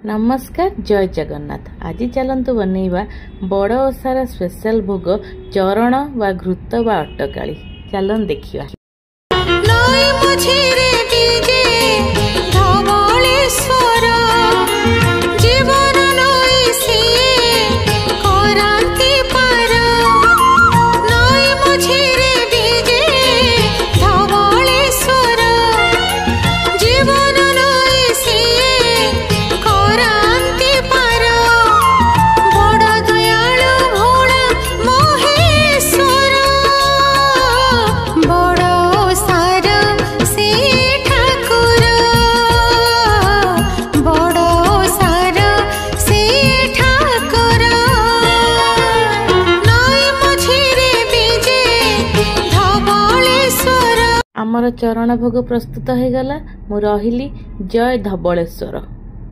नमस्कार जय जगन्नाथ। आज चलतु बनैबा बड़ ओसार स्पेशल भोग चरण व घृत व अटकाली। चलन देखिया। आमर चरण भोग प्रस्तुत हो गला। मु रहिली। जय धबलेश्वर।